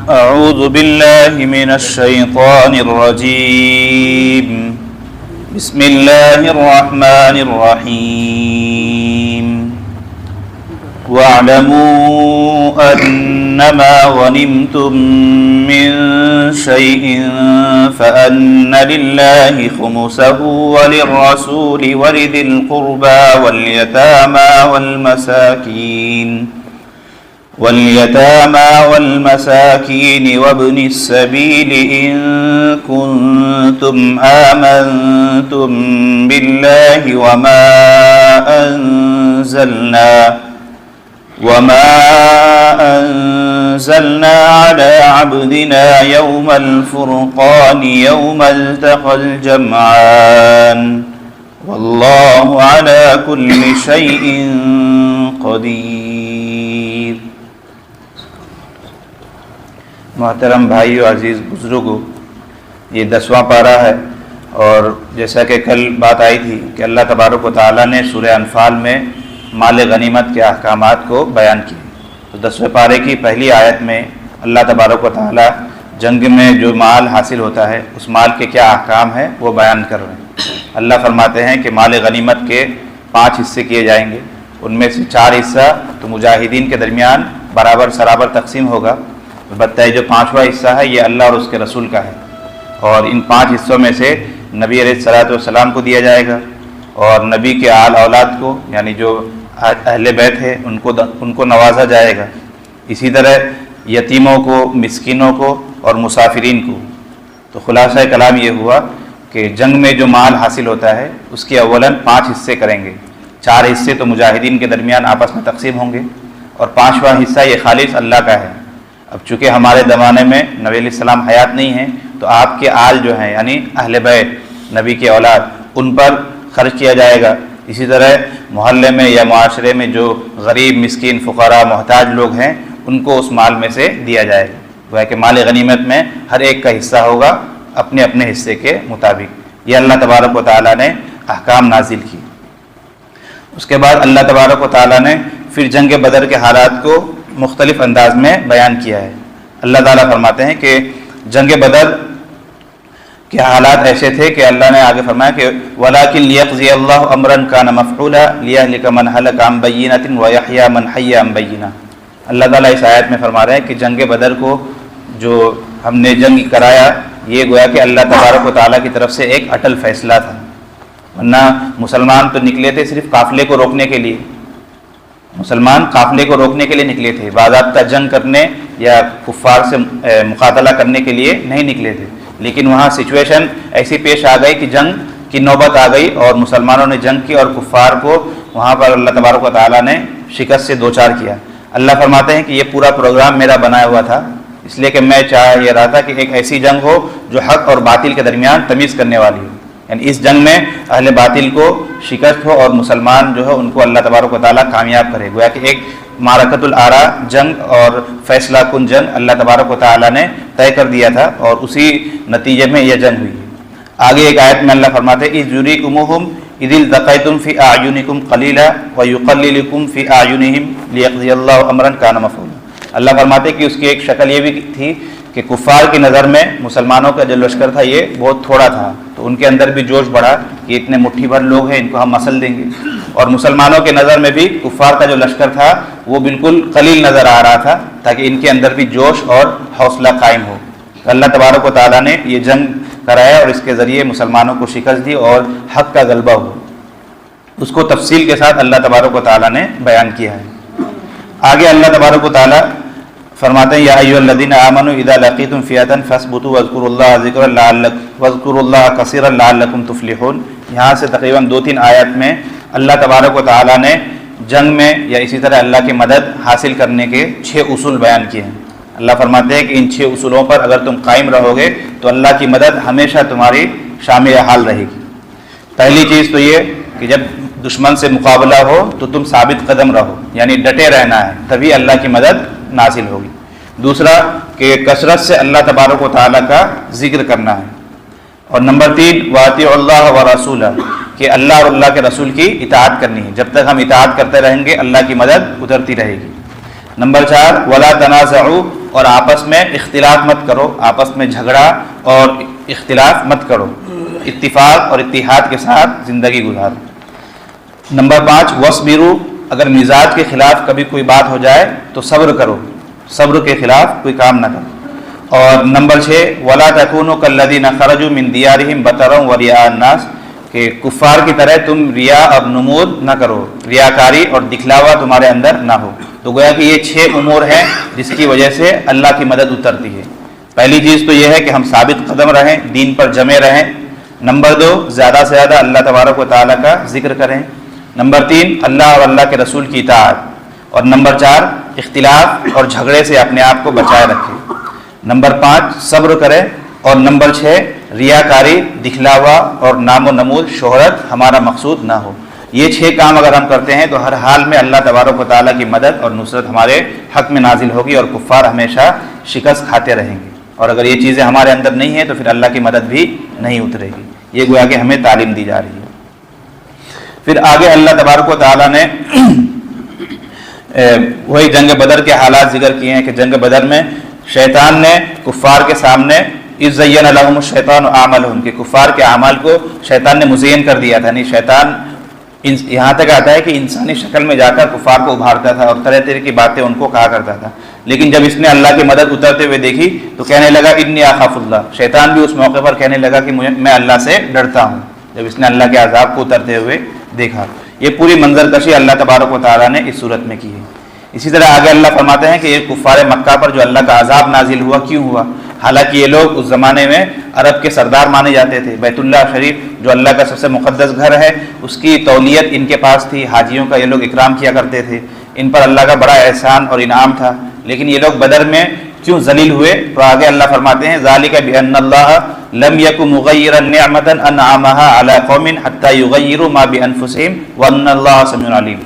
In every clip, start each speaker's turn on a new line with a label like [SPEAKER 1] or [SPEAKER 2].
[SPEAKER 1] أعوذ بالله من الشيطان الرجيم بسم الله الرحمن الرحيم واعلموا أنما غنمتم من شيء فأن لله خمسه وللرسول ولذي القربى واليتامى والمساكين وابن السبيل إن كنتم آمنتم بالله وما أنزلنا على عبدنا يوم الفرقان يوم التقى الجمعان والله على كل شيء قدیر۔ محترم بھائیو، عزیز بزرگوں، یہ 10واں پارہ ہے، اور جیسا کہ کل بات آئی تھی کہ اللہ تبارک و تعالیٰ نے سورہ انفال میں مال غنیمت کے احکامات کو بیان کیے۔ تو 10ویں پارے کی پہلی آیت میں اللہ تبارک و تعالیٰ جنگ میں جو مال حاصل ہوتا ہے اس مال کے کیا احکام ہیں وہ بیان کر رہے ہیں۔ اللہ فرماتے ہیں کہ مال غنیمت کے 5 حصے کیے جائیں گے، ان میں سے 4 حصہ تو مجاہدین کے درمیان برابر سرابر تقسیم ہوگا، البتہ جو 5واں حصہ ہے یہ اللہ اور اس کے رسول کا ہے، اور ان 5 حصوں میں سے نبی علیہ الصلوۃ والسلام کو دیا جائے گا، اور نبی کے آل اولاد کو یعنی جو اہل بیت ہے ان کو نوازا جائے گا، اسی طرح یتیموں کو، مسکینوں کو اور مسافرین کو۔ تو خلاصہ کلام یہ ہوا کہ جنگ میں جو مال حاصل ہوتا ہے اس کے اولاً 5 حصے کریں گے، 4 حصے تو مجاہدین کے درمیان آپس میں تقسیم ہوں گے، اور 5واں حصہ یہ خالص اللہ کا ہے۔ اب چونکہ ہمارے زمانے میں نبی علیہ السلام حیات نہیں ہیں تو آپ کے آل جو ہیں یعنی اہل بیت نبی کے اولاد ان پر خرچ کیا جائے گا، اسی طرح محلے میں یا معاشرے میں جو غریب، مسکین، فقراء، محتاج لوگ ہیں ان کو اس مال میں سے دیا جائے گا۔ وہ ہے کہ مال غنیمت میں ہر ایک کا حصہ ہوگا اپنے اپنے حصے کے مطابق۔ یہ اللہ تبارک و تعالیٰ نے احکام نازل کی۔ اس کے بعد اللہ تبارک و تعالیٰ نے پھر جنگ بدر کے حالات کو مختلف انداز میں بیان کیا ہے۔ اللہ تعالیٰ فرماتے ہیں کہ جنگ بدر کے حالات ایسے تھے کہ اللہ نے آگے فرمایا کہ وَلَٰكِن لِيَقْضِيَ اللَّهُ أَمْرًا كَانَ مَفْعُولًا لِيَهْلِكَ مَنْ هَلَكَ عَن بَيِّنَةٍ وَيَحْيَىٰ مَنْ حَيَّ عَن بَيِّنَةٍ۔ اللہ تعالیٰ اس آیت میں فرما رہے ہیں کہ جنگ بدر کو جو ہم نے جنگ کرایا یہ گویا کہ اللہ تبارک و تعالیٰ کی طرف سے ایک اٹل فیصلہ تھا، ورنہ مسلمان تو نکلے تھے صرف قافلے کو روکنے کے لیے، مسلمان قافلے کو روکنے کے لیے نکلے تھے، باضابطہ جنگ کرنے یا کفار سے مقاتلہ کرنے کے لیے نہیں نکلے تھے، لیکن وہاں سچویشن ایسی پیش آ گئی کہ جنگ کی نوبت آ گئی اور مسلمانوں نے جنگ کی اور کفار کو وہاں پر اللہ تبارک و تعالیٰ نے شکست سے دوچار کیا۔ اللہ فرماتے ہیں کہ یہ پورا پروگرام میرا بنایا ہوا تھا، اس لیے کہ میں چاہ یہ رہا تھا کہ ایک ایسی جنگ ہو جو حق اور باطل کے درمیان تمیز کرنے والی ہو، یعنی اس جنگ میں اہل باطل کو شکست ہو اور مسلمان جو ہے ان کو اللہ تبارک و تعالیٰ کامیاب کرے۔ گویا کہ ایک معرکۃ الآراء جنگ اور فیصلہ کن جنگ اللہ تبارک و تعالیٰ نے طے کر دیا تھا، اور اسی نتیجے میں یہ جنگ ہوئی۔ آگے ایک آیت میں اللہ فرماتے ہیں اذ یریکموہم اذ التقیتم فی اعینکم قلیلا ویقللکم فی اعینہم لیقضی اللہ امرا کان مفعولا۔ اللہ فرماتے ہیں کہ اس کی ایک شکل یہ بھی تھی کہ کفار کی نظر میں مسلمانوں کا جو لشکر تھا یہ بہت تھوڑا تھا، تو ان کے اندر بھی جوش بڑھا کہ اتنے مٹھی بھر لوگ ہیں ان کو ہم مسل دیں گے، اور مسلمانوں کے نظر میں بھی کفار کا جو لشکر تھا وہ بالکل قلیل نظر آ رہا تھا، تاکہ ان کے اندر بھی جوش اور حوصلہ قائم ہو۔ اللہ تبارک و تعالیٰ نے یہ جنگ کرایا اور اس کے ذریعے مسلمانوں کو شکست دی اور حق کا غلبہ ہوا۔ اس کو تفصیل کے ساتھ اللہ تبارک و تعالیٰ نے بیان کیا ہے۔ آگے اللہ تبارک و تعالیٰ فرماتے ہیں یا ایھا الذین آمنوا اذا لقیتم فئۃ فاثبتوا واذکروا اللہ کثیرا لعلکم تفلحون۔ یہاں سے تقریباً 2-3 آیات میں اللہ تبارک و تعالیٰ نے جنگ میں یا اسی طرح اللہ کی مدد حاصل کرنے کے 6 اصول بیان کیے ہیں۔ اللہ فرماتے ہیں کہ ان 6 اصولوں پر اگر تم قائم رہو گے تو اللہ کی مدد ہمیشہ تمہاری شامل حال رہے گی۔ پہلی چیز تو یہ کہ جب دشمن سے مقابلہ ہو تو تم ثابت قدم رہو، یعنی ڈٹے رہنا ہے، تبھی اللہ کی مدد نازل ہوگی۔ دوسرا کہ کثرت سے اللہ تبارک و تعالیٰ کا ذکر کرنا ہے، اور نمبر 3 وَأَطِیعُوا اللَّهَ وَرَسُولَهُ کہ اللہ اور اللہ کے رسول کی اطاعت کرنی ہے۔ جب تک ہم اطاعت کرتے رہیں گے اللہ کی مدد اترتی رہے گی۔ نمبر 4 وَلَا تَنَازَعُوا اور آپس میں اختلاف مت کرو، آپس میں جھگڑا اور اختلاف مت کرو، اتفاق اور اتحاد کے ساتھ زندگی گزارو۔ نمبر 5 وَاصْبِرُوا، اگر مزاج کے خلاف کبھی کوئی بات ہو جائے تو صبر کرو، صبر کے خلاف کوئی کام نہ کرو۔ اور نمبر 6 وَلَا تَكُونُوا كَالَّذِينَ خَرَجُوا مِن دِيَارِهِمْ بَطَرًا وَرِيَاءَ النَّاسِ، کہ کفار کی طرح تم ریا اور نمود نہ کرو، ریاکاری اور دکھلاوا تمہارے اندر نہ ہو۔ تو گویا کہ یہ 6 امور ہیں جس کی وجہ سے اللہ کی مدد اترتی ہے۔ پہلی چیز تو یہ ہے کہ ہم ثابت قدم رہیں، دین پر جمے رہیں۔ نمبر 2 زیادہ سے زیادہ اللہ تبارک و تعالیٰ کا ذکر کریں۔ نمبر 3 اللہ اور اللہ کے رسول کی اطاعت۔ اور نمبر 4 اختلاف اور جھگڑے سے اپنے آپ کو بچائے رکھیں۔ نمبر 5 صبر کریں۔ اور نمبر 6 ریاکاری، دکھلاوا اور نام و نمود، شہرت ہمارا مقصود نہ ہو۔ یہ 6 کام اگر ہم کرتے ہیں تو ہر حال میں اللہ تبارک و تعالیٰ کی مدد اور نصرت ہمارے حق میں نازل ہوگی اور کفار ہمیشہ شکست کھاتے رہیں گے۔ اور اگر یہ چیزیں ہمارے اندر نہیں ہیں تو پھر اللہ کی مدد بھی نہیں اترے گی۔ یہ گویا کہ ہمیں تعلیم دی جا رہی ہے۔ پھر آگے اللہ تبارک و تعالیٰ نے وہی جنگ بدر کے حالات ذکر کیے ہیں کہ جنگ بدر میں شیطان نے کفار کے سامنے اذ زین لہم الشیطان اعمالہم، کہ کفار کے اعمال کو شیطان نے مزین کر دیا تھا۔ یعنی شیطان یہاں تک آتا ہے کہ انسانی شکل میں جا کر کفار کو ابھارتا تھا اور طرح طرح کی باتیں ان کو کہا کرتا تھا، لیکن جب اس نے اللہ کی مدد اترتے ہوئے دیکھی تو کہنے لگا انی اخاف اللہ۔ شیطان بھی اس موقع پر کہنے لگا کہ میں اللہ سے ڈرتا ہوں، جب اس نے اللہ کے عذاب کو اترتے ہوئے دیکھا۔ یہ پوری منظر کشی اللہ تبارک و تعالیٰ نے اس صورت میں کی ہے۔ اسی طرح آگے اللہ فرماتے ہیں کہ یہ کفار مکہ پر جو اللہ کا عذاب نازل ہوا کیوں ہوا؟ حالانکہ یہ لوگ اس زمانے میں عرب کے سردار مانے جاتے تھے۔ بیت اللہ شریف جو اللہ کا سب سے مقدس گھر ہے، اس کی تولیت ان کے پاس تھی، حاجیوں کا یہ لوگ اکرام کیا کرتے تھے، ان پر اللہ کا بڑا احسان اور انعام تھا۔ لیکن یہ لوگ بدر میں کیوں ذلیل ہوئے؟ تو آگے اللہ فرماتے ہیں ذالک بأن اللہ لم یک مغیرا نعمتا انعمها علی قوم حتی یغیروا ما بانفسہم وان اللہ سمیع علیم۔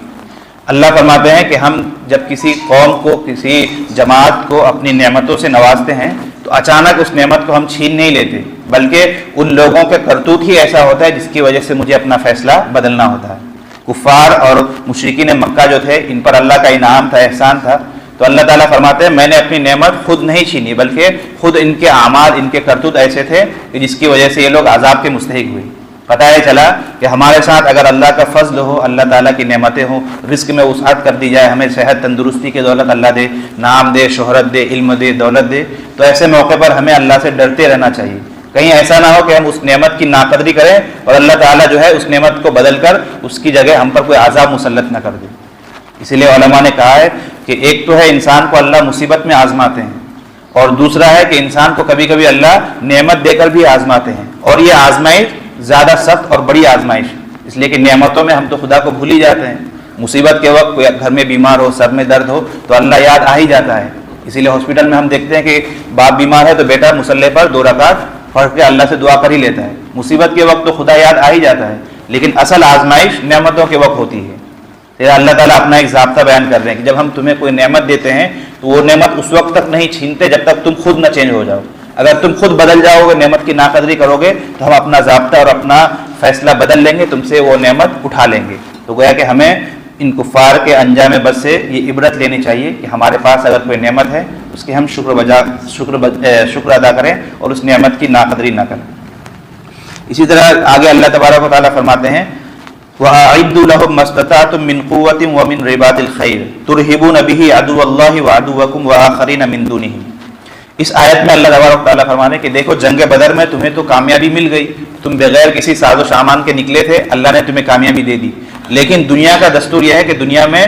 [SPEAKER 1] اللہ فرماتے ہیں کہ ہم جب کسی قوم کو، کسی جماعت کو اپنی نعمتوں سے نوازتے ہیں تو اچانک اس نعمت کو ہم چھین نہیں لیتے، بلکہ ان لوگوں کے کرتوت ہی ایسا ہوتا ہے جس کی وجہ سے مجھے اپنا فیصلہ بدلنا ہوتا ہے۔ کفار اور مشرکین مکہ جو تھے، ان پر اللہ کا انعام تھا، احسان تھا، تو اللہ تعالیٰ فرماتے ہیں میں نے اپنی نعمت خود نہیں چھینی، بلکہ خود ان کے اعمال، ان کے کرتوت ایسے تھے کہ جس کی وجہ سے یہ لوگ عذاب کے مستحق ہوئے۔ پتہ یہ چلا کہ ہمارے ساتھ اگر اللہ کا فضل ہو، اللہ تعالیٰ کی نعمتیں ہوں، رزق میں وسعت کر دی جائے، ہمیں صحت تندرستی کی دولت اللہ دے، نام دے، شہرت دے، علم دے، دولت دے، تو ایسے موقع پر ہمیں اللہ سے ڈرتے رہنا چاہیے۔ کہیں ایسا نہ ہو کہ ہم اس نعمت کی ناقدری کریں اور اللہ تعالیٰ جو ہے اس نعمت کو بدل کر اس کی جگہ ہم پر کوئی عذاب مسلط نہ کر دے۔ اسی لیے علماء نے کہا ہے کہ ایک تو ہے انسان کو اللہ مصیبت میں آزماتے ہیں، اور دوسرا ہے کہ انسان کو کبھی کبھی اللہ نعمت دے کر بھی آزماتے ہیں، اور یہ آزمائش زیادہ سخت اور بڑی آزمائش، اس لیے کہ نعمتوں میں ہم تو خدا کو بھول ہی جاتے ہیں۔ مصیبت کے وقت کوئی گھر میں بیمار ہو، سر میں درد ہو تو اللہ یاد آ ہی جاتا ہے۔ اسی لیے ہاسپٹل میں ہم دیکھتے ہیں کہ باپ بیمار ہے تو بیٹا مصلی پر 2 رکعت پڑھ کے اللہ سے دعا کر ہی لیتا ہے۔ مصیبت کے وقت تو خدا یاد آ ہی جاتا ہے، لیکن اصل آزمائش نعمتوں کے وقت ہوتی ہے۔ اللہ تعالیٰ اپنا ایک ضابطہ بیان کر رہے ہیں کہ جب ہم تمہیں کوئی نعمت دیتے ہیں تو وہ نعمت اس وقت تک نہیں چھینتے جب تک تم خود نہ چینج ہو جاؤ۔ اگر تم خود بدل جاؤ گے، نعمت کی ناقدری کرو گے، تو ہم اپنا ضابطہ اور اپنا فیصلہ بدل لیں گے، تم سے وہ نعمت اٹھا لیں گے۔ تو گویا کہ ہمیں ان کفار کے انجام بد سے یہ عبرت لینی چاہیے کہ ہمارے پاس اگر کوئی نعمت ہے اس کی ہم شکر ادا کریں اور اس نعمت کی ناقدری نہ کریں۔ اسی طرح آگے اللہ تبارک و تعالیٰ فرماتے ہیں وَأَعِدُّوا لَهُم مَّا اسْتَطَعْتُم مِّن قُوَّةٍ وَمِن رِّبَاطِ الْخَيْلِ تُرْهِبُونَ بِهِ عَدُوَّ اللَّهِ وَعَدُوَّكُمْ وَآخَرِينَ مِن دُونِهِمْ۔ اس آیت میں اللہ تبارک و تعالیٰ فرمانے کہ دیکھو جنگ بدر میں تمہیں تو کامیابی مل گئی، تم بغیر کسی ساز و سامان کے نکلے تھے، اللہ نے تمہیں کامیابی دے دی، لیکن دنیا کا دستور یہ ہے کہ دنیا میں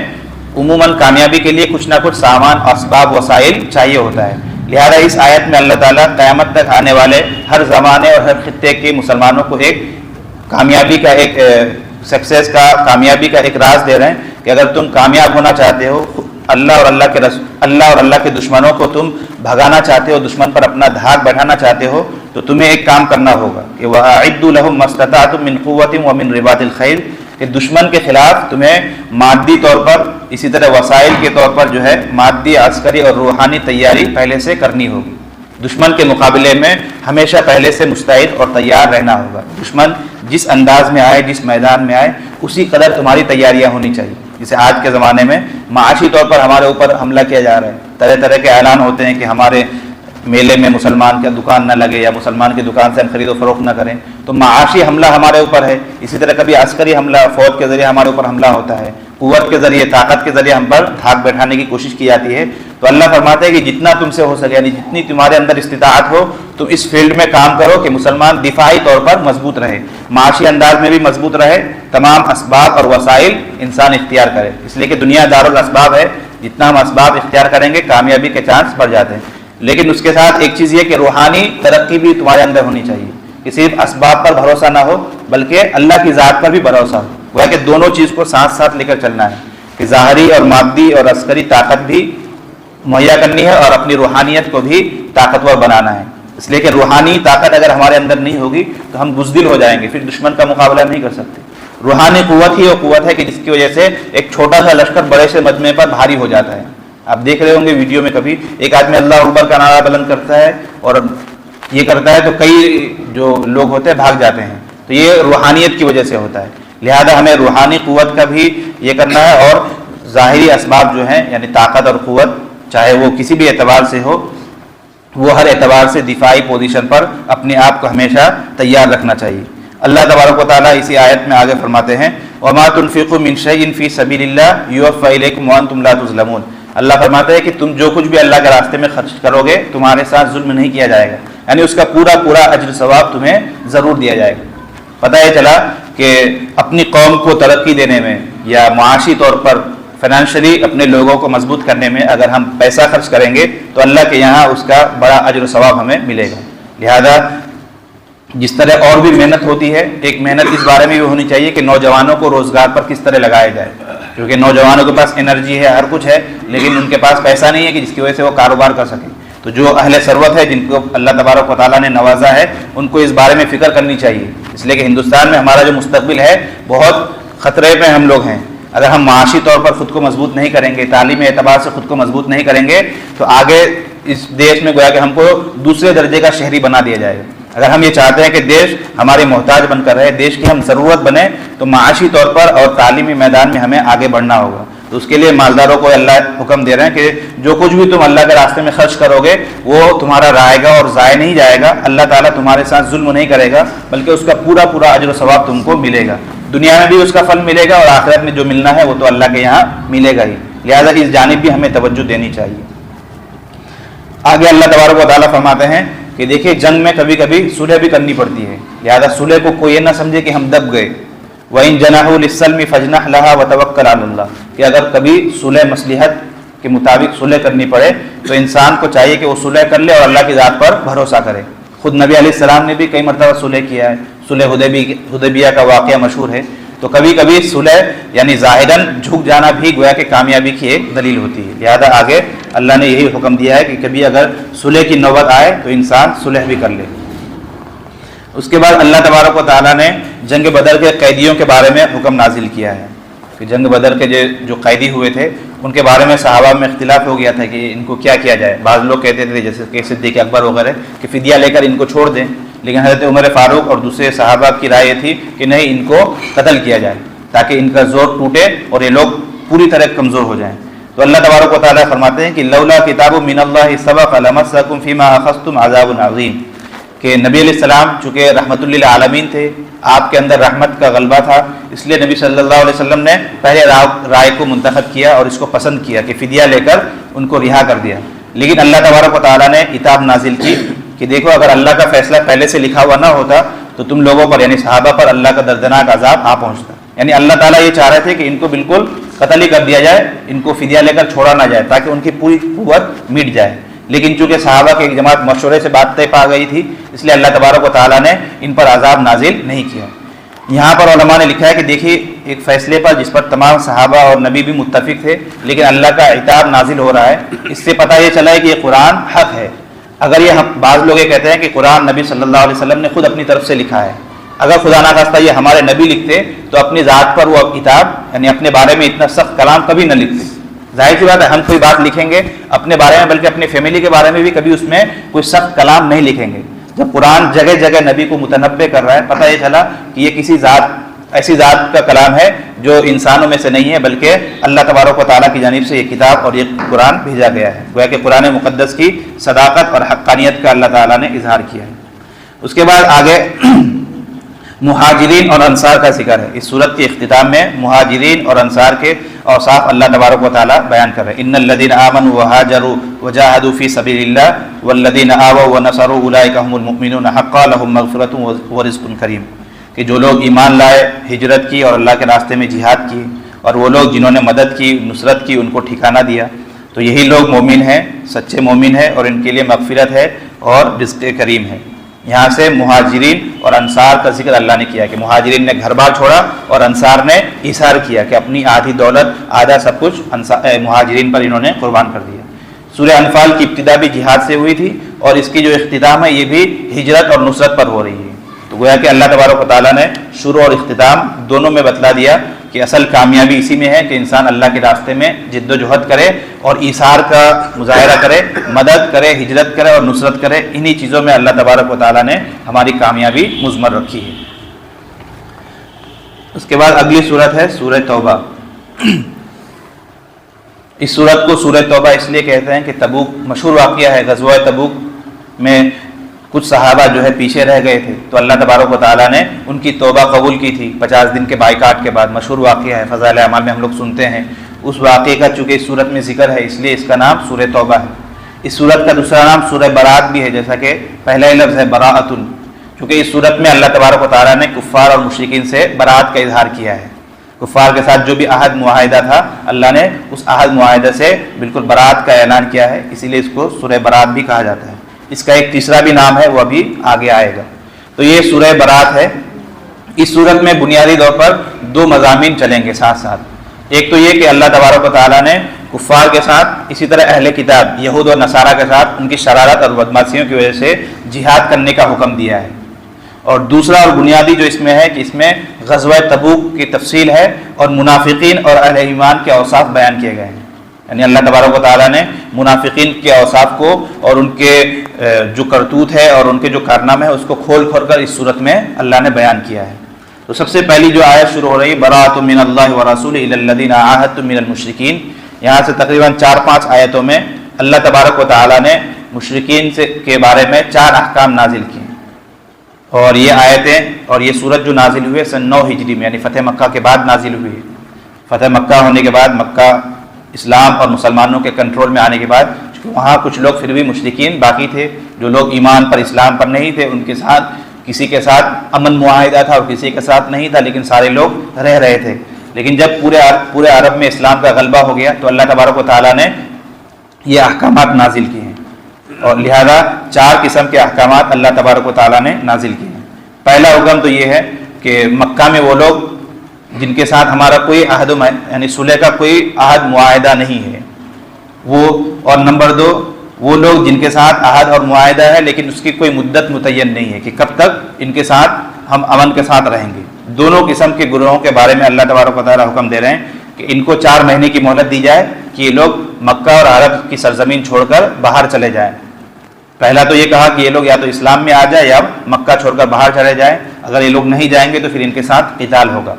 [SPEAKER 1] عموماً کامیابی کے لیے کچھ نہ کچھ سامان، اسباب، وسائل چاہیے ہوتا ہے۔ لہذا اس آیت میں اللہ تعالیٰ قیامت تک آنے والے ہر زمانے اور ہر خطے کے مسلمانوں کو ایک کامیابی کا، ایک سکسیس کا، کامیابی کا ایک راز دے رہے ہیں کہ اگر تم کامیاب ہونا چاہتے ہو، اللہ اور اللہ کے دشمنوں کو تم بھگانا چاہتے ہو، دشمن پر اپنا دھاک بیٹھانا چاہتے ہو، تو تمہیں ایک کام کرنا ہوگا کہ وَأَعِدُّوا لَهُم مَّا اسْتَطَعْتُم مِّن قُوَّةٍ وَمِن رِّبَاطِ الْخَيْلِ، کہ دشمن کے خلاف تمہیں مادی طور پر، اسی طرح وسائل کے طور پر جو ہے مادی، عسکری اور روحانی تیاری پہلے سے کرنی ہوگی۔ دشمن کے مقابلے میں ہمیشہ پہلے سے مستعد اور تیار رہنا ہوگا۔ دشمن جس انداز میں آئے، جس میدان میں آئے، اسی قدر تمہاری تیاریاں ہونی چاہیے۔ جسے آج کے زمانے میں معاشی طور پر ہمارے اوپر حملہ کیا جا رہا ہے، طرح طرح کے اعلان ہوتے ہیں کہ ہمارے میلے میں مسلمان کا دکان نہ لگے یا مسلمان کی دکان سے ہم خرید و فروخت نہ کریں، تو معاشی حملہ ہمارے اوپر ہے۔ اسی طرح کبھی عسکری حملہ فوج کے ذریعے ہمارے اوپر حملہ ہوتا ہے، قوت کے ذریعے، طاقت کے ذریعے ہم پر دھاک بیٹھانے کی کوشش کی جاتی ہے۔ تو اللہ فرماتے ہیں کہ جتنا تم سے ہو سکے، یعنی جتنی تمہارے اندر استطاعت ہو، تم اس فیلڈ میں کام کرو کہ مسلمان دفاعی طور پر مضبوط رہے، معاشی انداز میں بھی مضبوط رہے، تمام اسباب اور وسائل انسان اختیار کرے، اس لیے کہ دنیا دار الاسباب ہے، جتنا ہم اسباب اختیار کریں گے کامیابی کے چانس بڑھ جاتے ہیں۔ لیکن اس کے ساتھ ایک چیز یہ کہ روحانی ترقی بھی تمہارے اندر ہونی چاہیے، کہ صرف اسباب پر بھروسہ نہ ہو بلکہ اللہ کی ذات پر بھی بھروسہ ہو، وہ ہے کہ دونوں چیز کو ساتھ ساتھ لے کر چلنا ہے، کہ ظاہری اور مادی اور عسکری طاقت بھی مہیا کرنی ہے اور اپنی روحانیت کو بھی طاقتور بنانا ہے۔ اس لیے کہ روحانی طاقت اگر ہمارے اندر نہیں ہوگی تو ہم بزدل ہو جائیں گے، پھر دشمن کا مقابلہ نہیں کر سکتے۔ روحانی قوت ہی وہ قوت ہے کہ جس کی وجہ سے ایک چھوٹا سا لشکر بڑے سے مجمع پر بھاری ہو جاتا ہے۔ آپ دیکھ رہے ہوں گے ویڈیو میں، کبھی ایک آدمی اللہ اکبر کا نعرہ بلند کرتا ہے اور یہ کرتا ہے تو کئی جو لوگ ہوتے ہیں بھاگ جاتے ہیں، تو یہ روحانیت کی وجہ سے ہوتا ہے۔ لہذا ہمیں روحانی قوت کا بھی یہ کرنا ہے، اور ظاہری اسباب جو ہیں یعنی طاقت اور قوت چاہے وہ کسی بھی اعتبار سے ہو، وہ ہر اعتبار سے دفاعی پوزیشن پر اپنے آپ کو ہمیشہ تیار رکھنا چاہیے۔ اللہ تبارک و تعالیٰ اسی آیت میں آگے فرماتے ہیں وَمَا تُنْفِقُوا مِنْ شَيْءٍ فِي سَبِيلِ اللَّهِ يُوَفَّ إِلَيْكُمْ وَأَنْتُمْ لَا تُظْلَمُونَ۔ اللہ فرماتا ہے کہ تم جو کچھ بھی اللہ کے راستے میں خرچ کرو گے تمہارے ساتھ ظلم نہیں کیا جائے گا، یعنی اس کا پورا پورا اجر ثواب تمہیں ضرور دیا جائے گا۔ پتہ یہ چلا کہ اپنی قوم کو ترقی دینے میں یا معاشی طور پر فائنینشلی اپنے لوگوں کو مضبوط کرنے میں اگر ہم پیسہ خرچ کریں گے تو اللہ کے یہاں اس کا بڑا اجر و ثواب ہمیں ملے گا۔ لہذا جس طرح اور بھی محنت ہوتی ہے، ایک محنت اس بارے میں بھی ہونی چاہیے کہ نوجوانوں کو روزگار پر کس طرح لگایا جائے، کیونکہ نوجوانوں کے پاس انرجی ہے، ہر کچھ ہے، لیکن ان کے پاس پیسہ نہیں ہے کہ جس کی وجہ سے وہ کاروبار کر سکیں۔ تو جو اہل ثروت ہے، جن کو اللہ تبارک و تعالیٰ نے نوازا ہے، ان کو اس بارے میں فکر کرنی چاہیے، اس لیے کہ ہندوستان میں ہمارا جو مستقبل ہے بہت خطرے میں ہم لوگ ہیں۔ اگر ہم معاشی طور پر خود کو مضبوط نہیں کریں گے، تعلیمی اعتبار سے خود کو مضبوط نہیں کریں گے تو آگے اس دیش میں گویا کہ ہم کو دوسرے درجے کا شہری بنا دیا جائے گا۔ اگر ہم یہ چاہتے ہیں کہ دیش ہمارے محتاج بن کر رہے، دیش کی ہم ضرورت بنے، تو معاشی طور پر اور تعلیمی میدان میں ہمیں آگے بڑھنا ہوگا۔ تو اس کے لیے مالداروں کو اللہ حکم دے رہے ہیں کہ جو کچھ بھی تم اللہ کے راستے میں خرچ کرو گے وہ تمہارا رہے گا اور ضائع نہیں جائے گا، اللہ تعالیٰ تمہارے ساتھ ظلم نہیں کرے گا بلکہ اس کا پورا پورا اجر و ثواب تم کو ملے گا، دنیا میں بھی اس کا پھل ملے گا اور آخرت میں جو ملنا ہے وہ تو اللہ کے یہاں ملے گا ہی۔ لہذا اس جانب بھی ہمیں توجہ دینی چاہیے۔ آگے اللہ تبارک و تعالیٰ فرماتے ہیں کہ دیکھیے جنگ میں کبھی کبھی صلح بھی کرنی پڑتی ہے، لہذا صلح کو کوئی یہ نہ سمجھے کہ ہم دب گئے۔ وَإِن جَنَحُوا لِلسَّلْمِ فَاجْنَحْ لَهَا وَتَوَكَّلْ عَلَى اللَّهِ، کہ اگر کبھی صلح مصلحت کے مطابق صلح کرنی پڑے تو انسان کو چاہیے کہ وہ صلح کر لے اور اللہ کی ذات پر بھروسہ کرے۔ خود نبی علیہ السلام نے بھی کئی مرتبہ صلح کیا ہے، صلح حدیبیہ کا واقعہ مشہور ہے۔ تو کبھی کبھی صلح یعنی ظاہراً جھک جانا بھی گویا کہ کامیابی کی ایک دلیل ہوتی ہے، لہذا آگے اللہ نے یہی حکم دیا ہے کہ کبھی اگر صلح کی نوبت آئے تو انسان صلح بھی کر لے۔ اس کے بعد اللہ تبارک و تعالیٰ نے جنگ بدر کے قیدیوں کے بارے میں حکم نازل کیا ہے کہ جنگ بدر کے جو قیدی ہوئے تھے ان کے بارے میں صحابہ میں اختلاف ہو گیا تھا کہ ان کو کیا کیا جائے۔ بعض لوگ کہتے تھے جیسے کہ صدیق اکبر وغیرہ کہ فدیہ لے کر ان کو چھوڑ دیں، لیکن حضرت عمر فاروق اور دوسرے صحابہ کی رائے یہ تھی کہ نہیں، ان کو قتل کیا جائے تاکہ ان کا زور ٹوٹے اور یہ لوگ پوری طرح کمزور ہو جائیں۔ تو اللہ تبارک و تعالیٰ فرماتے ہیں کہ لولا کتاب من اللہ سبق لمسکم فیما اخذتم عذاب عظیم، کہ نبی علیہ السلام چونکہ رحمت للعالمین تھے، آپ کے اندر رحمت کا غلبہ تھا، اس لیے نبی صلی اللہ علیہ وسلم نے پہلے رائے کو منتخب کیا اور اس کو پسند کیا کہ فدیہ لے کر ان کو رہا کر دیا۔ لیکن اللہ تبارک و تعالیٰ نے عتاب نازل کی کہ دیکھو اگر اللہ کا فیصلہ پہلے سے لکھا ہوا نہ ہوتا تو تم لوگوں پر یعنی صحابہ پر اللہ کا دردناک عذاب آ پہنچتا۔ یعنی اللہ تعالیٰ یہ چاہ رہے تھے کہ ان کو بالکل قتل ہی کر دیا جائے، ان کو فدیہ لے کر چھوڑا نہ جائے تاکہ ان کی پوری قوت مٹ جائے، لیکن چونکہ صحابہ کی ایک جماعت مشورے سے بات طے پا گئی تھی اس لیے اللہ تبارک و تعالیٰ نے ان پر عذاب نازل نہیں کیا۔ یہاں پر علماء نے لکھا ہے کہ دیکھیے ایک فیصلے پر جس پر تمام صحابہ اور نبی بھی متفق تھے لیکن اللہ کا عتاب نازل ہو رہا ہے، اس سے پتہ یہ چلا ہے کہ یہ قرآن حق ہے۔ اگر یہ بعض لوگ یہ کہتے ہیں کہ قرآن نبی صلی اللہ علیہ وسلم نے خود اپنی طرف سے لکھا ہے، اگر خدا نخواستہ یہ ہمارے نبی لکھتے تو اپنی ذات پر وہ عتاب یعنی اپنے بارے میں اتنا سخت کلام کبھی نہ لکھتے۔ ظاہر سی بات ہے ہم کوئی بات لکھیں گے اپنے بارے میں بلکہ اپنی فیملی کے بارے میں بھی کبھی اس میں کوئی سخت کلام نہیں لکھیں گے۔ جب قرآن جگہ جگہ نبی کو متنبع کر رہا ہے، پتہ یہ چلا کہ یہ کسی ذات ایسی ذات کا کلام ہے جو انسانوں میں سے نہیں ہے بلکہ اللہ تبارک و تعالیٰ کی جانب سے یہ کتاب اور یہ قرآن بھیجا گیا ہے۔ گویا کہ قرآن مقدس کی صداقت اور حقانیت کا اللہ تعالیٰ نے اظہار کیا ہے۔ اس کے بعد آگے مہاجرین اور انصار کا ذکر ہے۔ اس صورت کے اختتام میں مہاجرین اور انصار کے اوصاف اللہ تبارک و تعالیٰ بیان کر رہے ہیں۔ ان الذین آمنوا وہاجروا وجاہدوا فی سبیل اللہ والذین آووا ونصروا اولئک هم المؤمنون حقا لهم مغفرۃ ورزق کریم، کہ جو لوگ ایمان لائے، ہجرت کی اور اللہ کے راستے میں جہاد کی، اور وہ لوگ جنہوں نے مدد کی، نصرت کی، ان کو ٹھکانہ دیا، تو یہی لوگ مومن ہیں، سچے مومن ہیں، اور ان کے لیے مغفرت ہے اور رزق کریم ہے۔ یہاں سے مہاجرین اور انصار کا ذکر اللہ نے کیا کہ مہاجرین نے گھر بار چھوڑا اور انصار نے ایثار کیا کہ اپنی آدھی دولت، آدھا سب کچھ مہاجرین پر انہوں نے قربان کر دیا۔ سورہ انفال کی ابتدا بھی جہاد سے ہوئی تھی، اور اس کی جو اختتام ہے یہ بھی ہجرت اور نصرت پر ہو رہی ہے۔ تو گویا کہ اللہ تبارک و تعالیٰ نے شروع اور اختتام دونوں میں بتلا دیا کہ اصل کامیابی اسی میں ہے کہ انسان اللہ کے راستے میں جد و جہد کرے اور ایثار کا مظاہرہ کرے، مدد کرے، ہجرت کرے اور نصرت کرے۔ انہی چیزوں میں اللہ تبارک و تعالیٰ نے ہماری کامیابی مضمر رکھی ہے۔ اس کے بعد اگلی صورت ہے سورہ توبہ۔ اس صورت کو سورہ توبہ اس لیے کہتے ہیں کہ تبوک مشہور واقعہ ہے، غزوہ تبوک میں کچھ صحابہ جو ہے پیچھے رہ گئے تھے، تو اللہ تبارک و تعالیٰ نے ان کی توبہ قبول کی تھی 50 دن کے بائیکاٹ کے بعد۔ مشہور واقعہ ہے، فضائل اعمال میں ہم لوگ سنتے ہیں۔ اس واقعے کا چونکہ اس صورت میں ذکر ہے، اس لیے اس کا نام سورہ توبہ ہے۔ اس صورت کا دوسرا نام سورہ برات بھی ہے، جیسا کہ پہلا ہی لفظ ہے براۃ، چونکہ اس صورت میں اللہ تبارک و تعالیٰ نے کفار اور مشرکین سے برات کا اظہار کیا ہے۔ کفار کے ساتھ جو بھی عہد معاہدہ تھا، اللہ نے اس عہد معاہدہ سے بالکل برات کا اعلان کیا ہے، اسی لیے اس کو سورہ برات بھی کہا جاتا ہے۔ اس کا ایک تیسرا بھی نام ہے، وہ ابھی آگے آئے گا۔ تو یہ سورہ برات ہے۔ اس صورت میں بنیادی طور پر دو مضامین چلیں گے ساتھ ساتھ۔ ایک تو یہ کہ اللہ تبارک و تعالیٰ نے کفار کے ساتھ، اسی طرح اہل کتاب یہود اور نصارہ کے ساتھ ان کی شرارت اور بدمعاشیوں کی وجہ سے جہاد کرنے کا حکم دیا ہے۔ اور دوسرا اور بنیادی جو اس میں ہے کہ اس میں غزوہ تبوک کی تفصیل ہے اور منافقین اور اہل ایمان کے اوصاف بیان کیے گئے ہیں۔ یعنی اللہ تبارک و تعالیٰ نے منافقین کے اوصاف کو اور ان کے جو کرتوت ہے اور ان کے جو کارنامے ہیں اس کو کھول کر اس صورت میں اللہ نے بیان کیا ہے۔ تو سب سے پہلی جو آیت شروع ہو رہی ہے براۃ من اللہ ورسولہ الی الذین عاہدتم من المشرکین، یہاں سے تقریباً 4-5 آیتوں میں اللہ تبارک و تعالیٰ نے مشرکین کے بارے میں 4 احکام نازل کیے۔ اور یہ آیتیں اور یہ سورت جو نازل ہوئی ہے سن 9 ہجری میں، یعنی فتح مکہ کے بعد نازل ہوئی ہے۔ فتح مکہ ہونے کے بعد، مکہ اسلام اور مسلمانوں کے کنٹرول میں آنے کے بعد، وہاں کچھ لوگ پھر بھی مشرکین باقی تھے، جو لوگ ایمان پر اسلام پر نہیں تھے، ان کے ساتھ کسی کے ساتھ امن معاہدہ تھا اور کسی کے ساتھ نہیں تھا، لیکن سارے لوگ رہ رہے تھے۔ لیکن جب پورے عرب میں اسلام کا غلبہ ہو گیا تو اللہ تبارک و تعالیٰ نے یہ احکامات نازل کیے ہیں، اور لہذا 4 قسم کے احکامات اللہ تبارک و تعالیٰ نے نازل کیے ہیں۔ پہلا حکم تو یہ ہے کہ مکہ میں وہ لوگ جن کے ساتھ ہمارا کوئی عہد یعنی صلح کا کوئی عہد معاہدہ نہیں ہے وہ، اور نمبر 2 وہ لوگ جن کے ساتھ عہد اور معاہدہ ہے لیکن اس کی کوئی مدت متعین نہیں ہے کہ کب تک ان کے ساتھ ہم امن کے ساتھ رہیں گے۔ دونوں قسم کے گروہوں کے بارے میں اللہ تبارک و تعالیٰ حکم دے رہے ہیں کہ ان کو 4 مہینے کی مہلت دی جائے کہ یہ لوگ مکہ اور عرب کی سرزمین چھوڑ کر باہر چلے جائیں۔ پہلا تو یہ کہا کہ یہ لوگ یا تو اسلام میں آ جائے یا مکہ چھوڑ کر باہر چلے جائیں، اگر یہ لوگ نہیں جائیں گے تو پھر ان کے ساتھ قتال ہوگا۔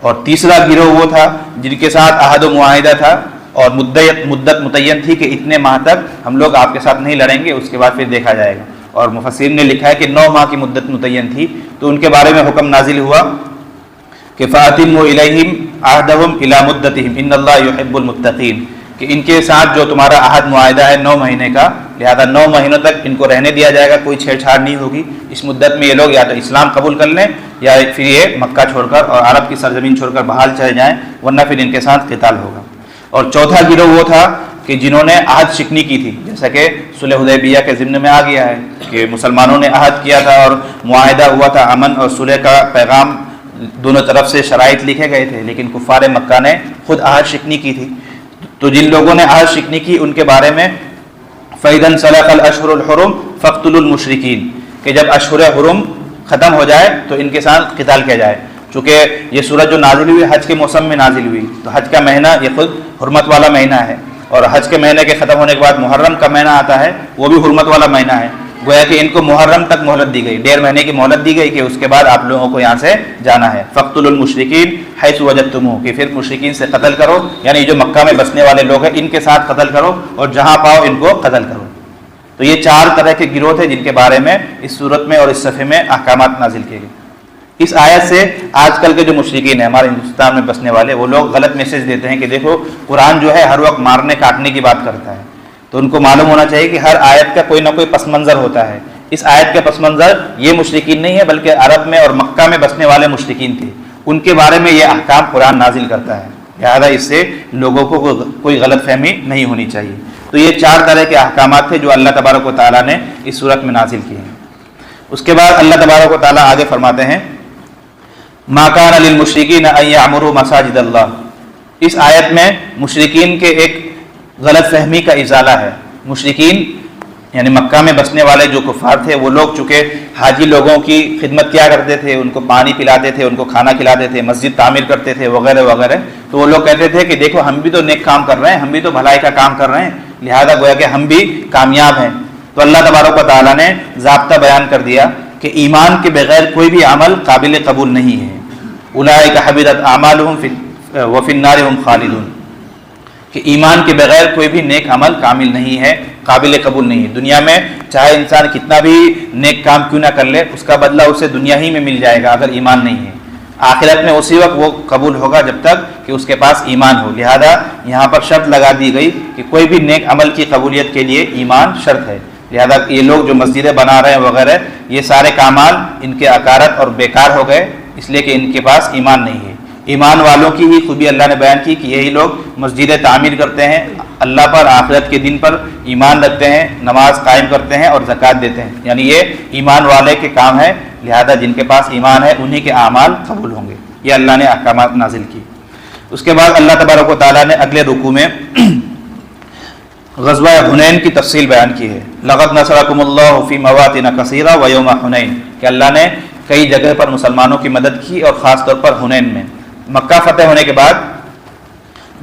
[SPEAKER 1] اور تیسرا گروہ وہ تھا جن کے ساتھ عہد و معاہدہ تھا اور مدت متعین تھی کہ اتنے ماہ تک ہم لوگ آپ کے ساتھ نہیں لڑیں گے، اس کے بعد پھر دیکھا جائے گا۔ اور مفسرین نے لکھا ہے کہ 9 ماہ کی مدت متعین تھی، تو ان کے بارے میں حکم نازل ہوا کہ فَأَتِمُّوا إِلَيْهِمْ عَهْدَهُمْ إِلَى مُدَّتِهِمْ إِنَّ اللَّهَ يُحِبُّ الْمُتَّقِينَ، کہ ان کے ساتھ جو تمہارا عہد معاہدہ ہے 9 مہینے کا، لہذا 9 مہینوں تک ان کو رہنے دیا جائے گا، کوئی چھیڑ چھاڑ نہیں ہوگی۔ اس مدت میں یہ لوگ یا تو اسلام قبول کر لیں یا پھر یہ مکہ چھوڑ کر اور عرب کی سرزمین چھوڑ کر باہر چلے جائیں، ورنہ پھر ان کے ساتھ قتال ہوگا۔ اور چوتھا گروہ وہ تھا کہ جنہوں نے عہد شکنی کی تھی، جیسا کہ صلح حدیبیہ کے ضمن میں آ گیا ہے کہ مسلمانوں نے عہد کیا تھا اور معاہدہ ہوا تھا، امن اور صلح کا پیغام دونوں طرف سے شرائط لکھے گئے تھے، لیکن کفار مکہ نے خود عہد شکنی کی تھی۔ تو جن لوگوں نے عہد شکنی کی ان کے بارے میں فَإِذَا انسَلَخَ الْأَشْهُرُ الْحُرُمُ فَاقْتُلُوا الْمُشْرِكِينَ، کہ جب اشہر حرم ختم ہو جائے تو ان کے ساتھ قتال کیا جائے۔ چونکہ یہ سورت جو نازل ہوئی حج کے موسم میں نازل ہوئی، تو حج کا مہینہ یہ خود حرمت والا مہینہ ہے، اور حج کے مہینے کے ختم ہونے کے بعد محرم کا مہینہ آتا ہے، وہ بھی حرمت والا مہینہ ہے۔ گویا کہ ان کو محرم تک مہلت دی گئی، 1.5 مہینے کی مہلت دی گئی کہ اس کے بعد آپ لوگوں کو یہاں سے جانا ہے۔ فَاقْتُلُوا الْمُشْرِكِينَ حَيْثُ وَجَدتُّمُوهُمْ، کہ پھر مشرکین سے قتل کرو، یعنی جو مکہ میں بسنے والے لوگ ہیں ان کے ساتھ قتل کرو اور جہاں پاؤ ان کو قتل کرو۔ تو یہ 4 طرح کے گروہ تھے جن کے بارے میں اس صورت میں اور اس صفحے میں احکامات نازل کیے گئے۔ اس آیت سے آج کل کے جو مشرکین ہیں ہمارے ہندوستان میں بسنے والے، وہ لوگ غلط میسج دیتے ہیں کہ دیکھو قرآن جو ہے ہر وقت مارنے کاٹنے کی بات کرتا ہے، تو ان کو معلوم ہونا چاہیے کہ ہر آیت کا کوئی نہ کوئی پس منظر ہوتا ہے۔ اس آیت کا پس منظر یہ مشرکین نہیں ہے بلکہ عرب میں اور مکہ میں بسنے والے مشرکین تھے، ان کے بارے میں یہ احکام قرآن نازل کرتا ہے، لہذا اس سے لوگوں کو کوئی غلط فہمی نہیں ہونی چاہیے۔ تو یہ 4 طرح کے احکامات تھے جو اللہ تبارک و تعالیٰ نے اس صورت میں نازل کیے ہیں۔ اس کے بعد اللہ تبارک و تعالیٰ آگے فرماتے ہیں ما کان للمشرکین ان یعمروا مساجد اللہ۔ اس آیت میں مشرکین کے ایک غلط فہمی کا ازالہ ہے۔ مشرکین یعنی مکہ میں بسنے والے جو کفار تھے، وہ لوگ چونکہ حاجی لوگوں کی خدمت کیا کرتے تھے، ان کو پانی پلاتے تھے، ان کو کھانا کھلاتے تھے، مسجد تعمیر کرتے تھے وغیرہ وغیرہ، تو وہ لوگ کہتے تھے کہ دیکھو ہم بھی تو نیک کام کر رہے ہیں، ہم بھی تو بھلائی کا کام کر رہے ہیں، لہذا گویا کہ ہم بھی کامیاب ہیں۔ تو اللہ تبارک و تعالیٰ نے ضابطہ بیان کر دیا کہ ایمان کے بغیر کوئی بھی عمل قابل قبول نہیں ہے۔ اولئک حبطت اعمالهم وفی النار هم خالدون، کہ ایمان کے بغیر کوئی بھی نیک عمل کامل نہیں ہے، قابل قبول نہیں ہے۔ دنیا میں چاہے انسان کتنا بھی نیک کام کیوں نہ کر لے، اس کا بدلہ اسے دنیا ہی میں مل جائے گا اگر ایمان نہیں ہے۔ آخرت میں اسی وقت وہ قبول ہوگا جب تک کہ اس کے پاس ایمان ہو، لہذا یہاں پر شرط لگا دی گئی کہ کوئی بھی نیک عمل کی قبولیت کے لیے ایمان شرط ہے۔ لہذا یہ لوگ جو مسجدیں بنا رہے ہیں وغیرہ، یہ سارے کامال ان کے اکارت اور بیکار ہو گئے، اس لیے کہ ان کے پاس ایمان نہیں ہے۔ ایمان والوں کی ہی خوبی اللہ نے بیان کی کہ یہی لوگ مسجدیں تعمیر کرتے ہیں، اللہ پر آخرت کے دن پر ایمان رکھتے ہیں، نماز قائم کرتے ہیں اور زکوٰۃ دیتے ہیں، یعنی یہ ایمان والے کے کام ہے، لہذا جن کے پاس ایمان ہے انہی کے اعمال قبول ہوں گے۔ یہ اللہ نے احکامات نازل کی۔ اس کے بعد اللہ تبارک و تعالیٰ نے اگلے رکوع میں غزوہ حنین کی تفصیل بیان کی ہے۔ لقد نصرکم اللہ فی مواطن کثیرہ ویوم حنین، کہ اللہ نے کئی جگہ پر مسلمانوں کی مدد کی اور خاص طور پر حنین میں۔ مکہ فتح ہونے کے بعد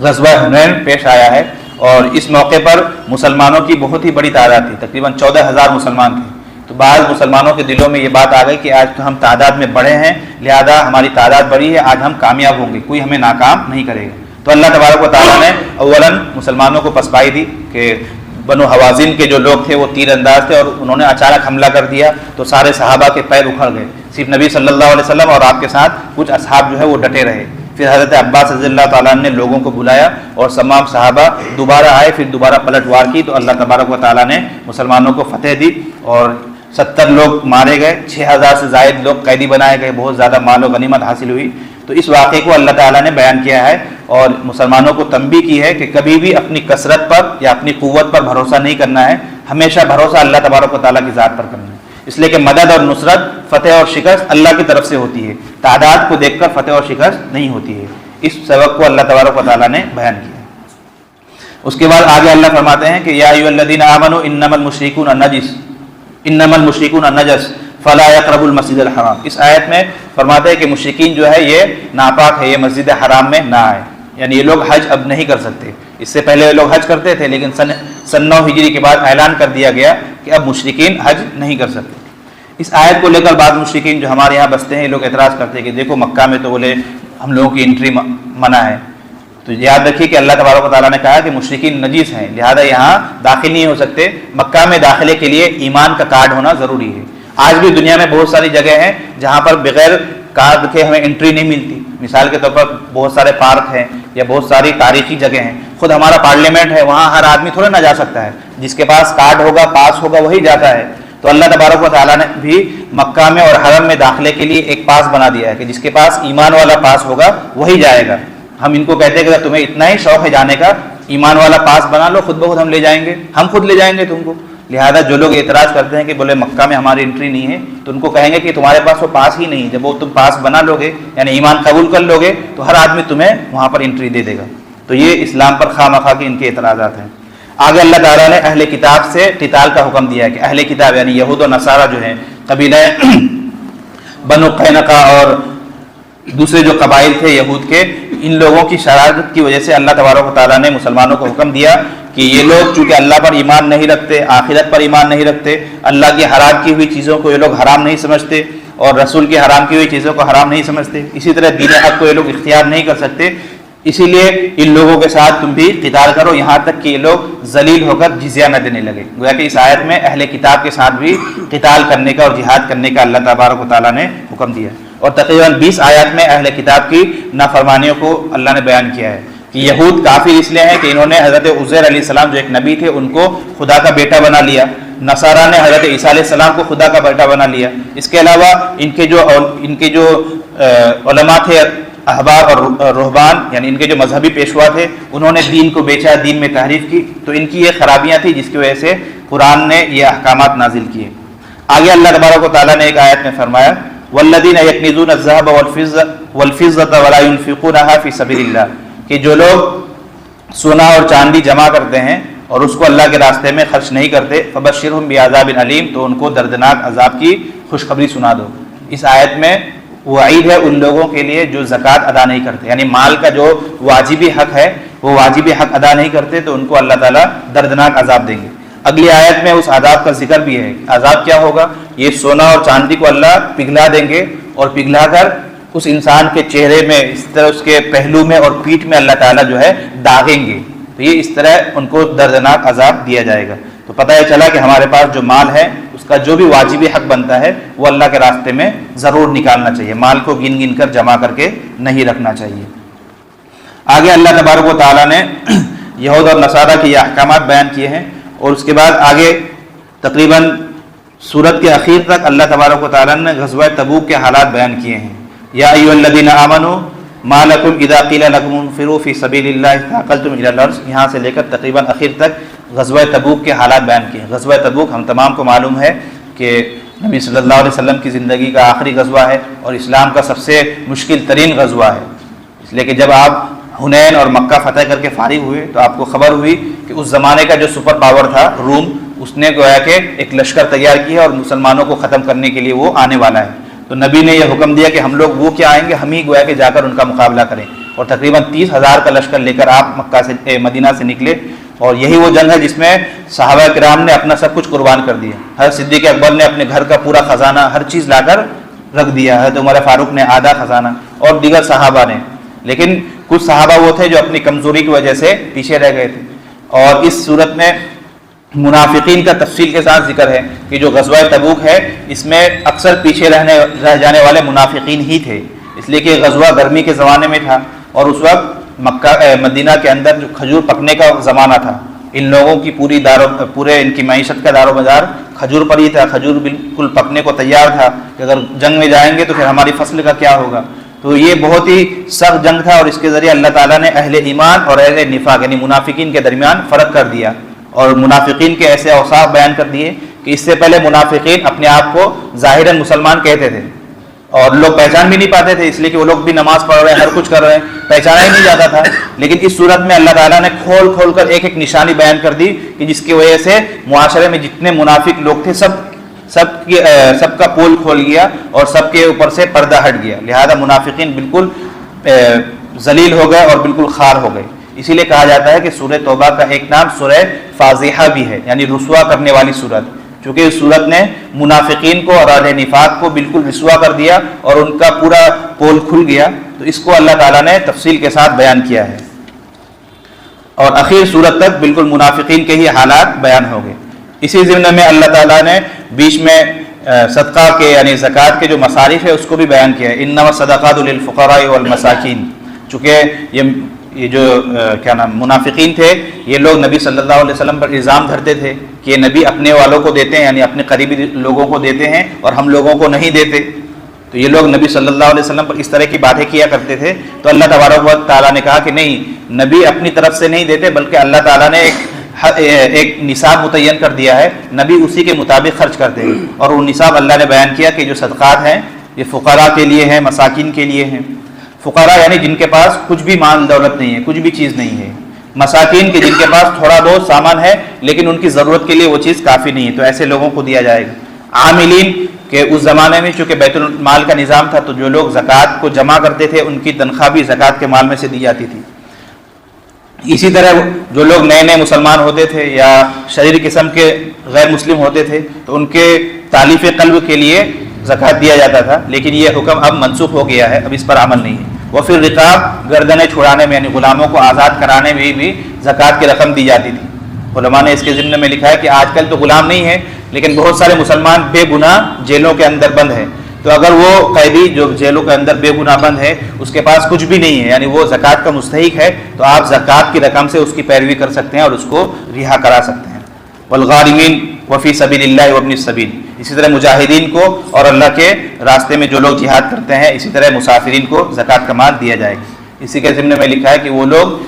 [SPEAKER 1] غزوہ حنین پیش آیا ہے اور اس موقع پر مسلمانوں کی بہت ہی بڑی تعداد تھی، تقریباً 14,000 مسلمان تھے۔ تو بعض مسلمانوں کے دلوں میں یہ بات آ گئی کہ آج تو ہم تعداد میں بڑے ہیں، لہذا ہماری تعداد بڑی ہے، آج ہم کامیاب ہوں گے، کوئی ہمیں ناکام نہیں کرے گا۔ تو اللہ تبارک و تعالیٰ نے اولاً مسلمانوں کو پسپائی دی کہ بنو حوازن کے جو لوگ تھے وہ تیر انداز تھے اور انہوں نے اچانک حملہ کر دیا، تو سارے صحابہ کے پیر اکھڑ گئے، صرف نبی صلی اللہ علیہ وسلم اور آپ کے ساتھ کچھ اصحاب جو ہے وہ ڈٹے رہے۔ پھر حضرت عباس رضی اللہ تعالیٰ نے لوگوں کو بلایا اور تمام صحابہ دوبارہ آئے، پھر دوبارہ پلٹوار کی، تو اللہ تبارک و تعالیٰ نے مسلمانوں کو فتح دی اور 70 لوگ مارے گئے، 6,000 سے زائد لوگ قیدی بنائے گئے، بہت زیادہ مال و غنیمت حاصل ہوئی۔ تو اس واقعے کو اللہ تعالیٰ نے بیان کیا ہے اور مسلمانوں کو تنبیہ کی ہے کہ کبھی بھی اپنی کثرت پر یا اپنی قوت پر بھروسہ نہیں کرنا ہے، ہمیشہ بھروسہ اللہ تبارک و تعالیٰ کی ذات پر کرنا ہے، اس لیے کہ مدد اور نصرت، فتح اور شکست اللہ کی طرف سے ہوتی ہے، تعداد کو دیکھ کر فتح اور شکست نہیں ہوتی ہے۔ اس سبق کو اللہ تبارک و تعالیٰ نے بیان کیا ہے۔ اس کے بعد آگے اللہ فرماتے ہیں کہ یا ایھا الذین آمنوا انما المشرکون نجس فلا يقربوا المسجد الحرام۔ اس آیت میں فرماتے ہیں کہ مشرکین جو ہے یہ ناپاک ہے، یہ مسجد حرام میں نہ آئے، یعنی یہ لوگ حج اب نہیں کر سکتے۔ اس سے پہلے لوگ حج کرتے تھے، لیکن سن 9 ہجری کے بعد اعلان کر دیا گیا کہ اب مشرکین حج نہیں کر سکتے۔ اس آیت کو لے کر بعض مشرکین جو ہمارے یہاں بستے ہیں یہ لوگ اعتراض کرتے ہیں کہ دیکھو مکہ میں تو بولے ہم لوگوں کی انٹری منع ہے، تو یاد رکھیے کہ اللہ تبارک و تعالیٰ نے کہا کہ مشرکین نجیس ہیں، لہذا یہاں داخل نہیں ہو سکتے۔ مکہ میں داخلے کے لیے ایمان کا کارڈ ہونا ضروری ہے۔ آج بھی دنیا میں بہت ساری جگہ ہیں جہاں پر بغیر کارڈ کے ہمیں انٹری نہیں ملتی۔ مثال کے طور پر بہت سارے پارک ہیں یا بہت ساری تاریخی جگہ ہیں، خود ہمارا پارلیمنٹ ہے، وہاں ہر آدمی تھوڑا نہ جا سکتا ہے، جس کے پاس کارڈ ہوگا، پاس ہوگا، وہی جاتا ہے۔ تو اللہ تبارک و تعالیٰ نے بھی مکہ میں اور حرم میں داخلے کے لیے ایک پاس بنا دیا ہے کہ جس کے پاس ایمان والا پاس ہوگا وہی جائے گا۔ ہم ان کو کہتے ہیں کہ تمہیں اتنا ہی شوق ہے جانے کا، ایمان والا پاس بنا لو، خود بخود ہم لے جائیں گے، ہم خود لے جائیں گے تم کو۔ لہذا جو لوگ اعتراض کرتے ہیں کہ بولے مکہ میں ہماری انٹری نہیں ہے، تو ان کو کہیں گے کہ تمہارے پاس وہ پاس ہی نہیں ہے۔ جب وہ تم پاس بنا لو گے یعنی ایمان قبول کر لو گے تو ہر آدمی تمہیں وہاں پر انٹری دے دے گا۔ تو یہ اسلام پر خواہ مخواہ کے ان کے اعتراضات ہیں۔ آگے اللہ تعالیٰ نے اہل کتاب سے قتال کا حکم دیا ہے کہ اہل کتاب یعنی یہود و نصارہ جو ہیں، قبیلہ بنو قینقاع اور دوسرے جو قبائل تھے یہود کے، ان لوگوں کی شرارت کی وجہ سے اللہ تبارک و تعالیٰ نے مسلمانوں کو حکم دیا کہ یہ لوگ چونکہ اللہ پر ایمان نہیں رکھتے، آخرت پر ایمان نہیں رکھتے، اللہ کی حرام کی ہوئی چیزوں کو یہ لوگ حرام نہیں سمجھتے اور رسول کی حرام کی ہوئی چیزوں کو حرام نہیں سمجھتے، اسی طرح دین حق کو یہ لوگ اختیار نہیں کر سکتے، اسی لیے ان لوگوں کے ساتھ تم بھی قتال کرو یہاں تک کہ یہ لوگ ذلیل ہو کر جزیہ نہ دینے لگے۔ گویا کہ اس آیت میں اہل کتاب کے ساتھ بھی قتال کرنے کا اور جہاد کرنے کا اللہ تبارک و تعالیٰ نے حکم دیا، اور تقریباً 20 آیات میں اہل کتاب کی نافرمانیوں کو اللہ نے بیان کیا ہے کہ یہود کافر اس لیے ہیں کہ انہوں نے حضرت عزیر علیہ السلام جو ایک نبی تھے ان کو خدا کا بیٹا بنا لیا، نصارہ نے حضرت عیسیٰ علیہ السلام کو خدا کا بیٹا بنا لیا، اس کے علاوہ ان کے جو علماء تھے احبار اور رہبان، یعنی ان کے جو مذہبی پیشوا تھے، انہوں نے دین کو بیچا، دین میں تحریف کی، تو ان کی یہ خرابیاں تھیں جس کی وجہ سے قرآن نے یہ احکامات نازل کیے۔ آگے اللہ تبارک و تعالیٰ نے ایک آیت میں فرمایا والذین یکنزون الذهب والفضة ولا ينفقونها فی سبیل اللہ، کہ جو لوگ سونا اور چاندی جمع کرتے ہیں اور اس کو اللہ کے راستے میں خرچ نہیں کرتے، فبشرهم بعذاب علیم، تو ان کو دردناک عذاب کی خوشخبری سنا دو۔ اس آیت میں وعید ہے ان لوگوں کے لیے جو زکوٰۃ ادا نہیں کرتے، یعنی مال کا جو واجبی حق ہے وہ واجبی حق ادا نہیں کرتے تو ان کو اللہ تعالیٰ دردناک عذاب دیں گے۔ اگلی آیت میں اس عذاب کا ذکر بھی ہے، عذاب کیا ہوگا؟ یہ سونا اور چاندی کو اللہ پگھلا دیں گے اور پگھلا کر اس انسان کے چہرے میں، اس طرح اس کے پہلو میں اور پیٹھ میں اللہ تعالیٰ جو ہے داغیں گے، تو یہ اس طرح ان کو دردناک عذاب دیا جائے گا۔ تو پتہ یہ چلا کہ ہمارے پاس جو مال ہے اس کا جو بھی واجبی حق بنتا ہے وہ اللہ کے راستے میں ضرور نکالنا چاہیے، مال کو گن گن کر جمع کر کے نہیں رکھنا چاہیے۔ آگے اللہ تبارک و تعالیٰ نے یہود اور نصارہ کے یہ احکامات بیان کیے ہیں، اور اس کے بعد آگے تقریباً سورت کے اخیر تک اللہ تبارک و تعالیٰ نے غزوہ تبوک کے حالات بیان کیے ہیں۔ یا ایھا الذین آمنوا ما لکم اذا قیل لکم انفروا فی سبیل اللہ اثاقلتم الی الارض، یہاں سے لے کر تقریباً اخیر تک غزوہ تبوک کے حالات بیان کیے ہیں۔ غزوہ تبوک ہم تمام کو معلوم ہے کہ نبی صلی اللہ علیہ وسلم کی زندگی کا آخری غزوہ ہے اور اسلام کا سب سے مشکل ترین غزوہ ہے، اس لیے کہ جب آپ حنین اور مکہ فتح کر کے فارغ ہوئے تو آپ کو خبر ہوئی کہ اس زمانے کا جو سپر پاور تھا روم، اس نے گویا کہ ایک لشکر تیار کیا اور مسلمانوں کو ختم کرنے کے لیے وہ آنے والا ہے، تو نبی نے یہ حکم دیا کہ ہم لوگ وہ کیا آئیں گے، ہم ہی گویا کہ جا کر ان کا مقابلہ کریں، اور تقریباً 30,000 کا لشکر لے کر آپ مکہ سے مدینہ سے نکلے، اور یہی وہ جنگ ہے جس میں صحابہ کرام نے اپنا سب کچھ قربان کر دیا۔ حضرت صدیق اکبر نے اپنے گھر کا پورا خزانہ ہر چیز لا کر رکھ دیا، حضرت عمر فاروق نے آدھا خزانہ، اور دیگر صحابہ نے، لیکن کچھ صحابہ وہ تھے جو اپنی کمزوری کی وجہ سے پیچھے رہ گئے تھے۔ اور اس صورت میں منافقین کا تفصیل کے ساتھ ذکر ہے کہ جو غزوہ تبوک ہے اس میں اکثر پیچھے رہ جانے والے منافقین ہی تھے، اس لیے کہ غزوہ گرمی کے زمانے میں تھا اور اس وقت مدینہ کے اندر جو کھجور پکنے کا زمانہ تھا، ان لوگوں کی پورے ان کی معیشت کا دار و مدار کھجور پر ہی تھا، کھجور بالکل پکنے کو تیار تھا کہ اگر جنگ میں جائیں گے تو پھر ہماری فصل کا کیا ہوگا، تو یہ بہت ہی سخت جنگ تھا، اور اس کے ذریعے اللہ تعالیٰ نے اہل ایمان اور اہل نفاق یعنی منافقین کے درمیان فرق کر دیا، اور منافقین کے ایسے اوصاف بیان کر دیے کہ اس سے پہلے منافقین اپنے آپ کو ظاہراً مسلمان کہتے تھے اور لوگ پہچان بھی نہیں پاتے تھے، اس لیے کہ وہ لوگ بھی نماز پڑھ رہے ہیں، ہر کچھ کر رہے ہیں، پہچانا ہی نہیں جاتا تھا، لیکن اس صورت میں اللہ تعالیٰ نے کھول کھول کر ایک ایک نشانی بیان کر دی کہ جس کی وجہ سے معاشرے میں جتنے منافق لوگ تھے سب کا پول کھول گیا اور سب کے اوپر سے پردہ ہٹ گیا، لہذا منافقین بالکل ذلیل ہو گئے اور بالکل خار ہو گئے۔ اسی لیے کہا جاتا ہے کہ سورہ توبہ کا ایک نام سورہ فاضحہ بھی ہے، یعنی رسوا کرنے والی سورت، چونکہ اس سورت نے منافقین کو اور اہل نفاق کو بالکل رسوا کر دیا اور ان کا پورا پول کھل گیا، تو اس کو اللہ تعالیٰ نے تفصیل کے ساتھ بیان کیا ہے، اور اخیر سورت تک بالکل منافقین کے ہی حالات بیان ہو گئے۔ اسی ضمن میں اللہ تعالیٰ نے بیچ میں صدقہ کے یعنی زکوٰۃ کے جو مصارف ہے اس کو بھی بیان کیا ہے، انما الصدقات للفقراء والمساکین، چونکہ یہ جو منافقین تھے یہ لوگ نبی صلی اللہ علیہ وسلم پر الزام دھرتے تھے کہ یہ نبی اپنے والوں کو دیتے ہیں یعنی اپنے قریبی لوگوں کو دیتے ہیں اور ہم لوگوں کو نہیں دیتے، تو یہ لوگ نبی صلی اللہ علیہ وسلم پر اس طرح کی باتیں کیا کرتے تھے، تو اللہ تبارک و تعالیٰ نے کہا کہ نہیں، نبی اپنی طرف سے نہیں دیتے بلکہ اللہ تعالیٰ نے ایک نصاب متعین کر دیا ہے، نبی اسی کے مطابق خرچ کرتے ہیں، اور وہ نصاب اللہ نے بیان کیا کہ جو صدقات ہیں یہ فقراء کے لیے ہیں، مساکین کے لیے ہیں، فقراء یعنی جن کے پاس کچھ بھی مال دولت نہیں ہے، کچھ بھی چیز نہیں ہے، مساکین کے جن کے پاس تھوڑا بہت سامان ہے لیکن ان کی ضرورت کے لیے وہ چیز کافی نہیں ہے، تو ایسے لوگوں کو دیا جائے گا۔ عاملین کہ اس زمانے میں چونکہ بیت المال کا نظام تھا تو جو لوگ زکوٰۃ کو جمع کرتے تھے ان کی تنخواہ بھی زکوٰۃ کے مال میں سے دی جاتی تھی۔ اسی طرح جو لوگ نئے نئے مسلمان ہوتے تھے یا شریر قسم کے غیر مسلم ہوتے تھے تو ان کے تالیف قلب کے لیے زکوٰۃ دیا جاتا تھا، لیکن یہ حکم اب منسوخ ہو گیا ہے، اب اس پر عمل نہیں ہے۔ وہ پھر رقاب گردنیں چھڑانے میں یعنی غلاموں کو آزاد کرانے میں بھی زکوٰۃ کی رقم دی جاتی تھی۔ علماء نے اس کے ضمن میں لکھا ہے کہ آج کل تو غلام نہیں ہے لیکن بہت سارے مسلمان بے گناہ جیلوں کے اندر بند ہیں، تو اگر وہ قیدی جو جیلوں کے اندر بے گناہ بند ہے اس کے پاس کچھ بھی نہیں ہے یعنی وہ زکوٰۃ کا مستحق ہے، تو آپ زکوٰۃ کی رقم سے اس کی پیروی کر سکتے ہیں اور اس کو رہا کرا سکتے ہیں۔ والغارمین وفی سبیل اللہ وابن السبیل، اسی طرح مجاہدین کو اور اللہ کے راستے میں جو لوگ جہاد کرتے ہیں، اسی طرح مسافرین کو زکوٰۃ کا مال دیا جائے گا۔ اسی کے ضمن میں لکھا ہے کہ وہ لوگ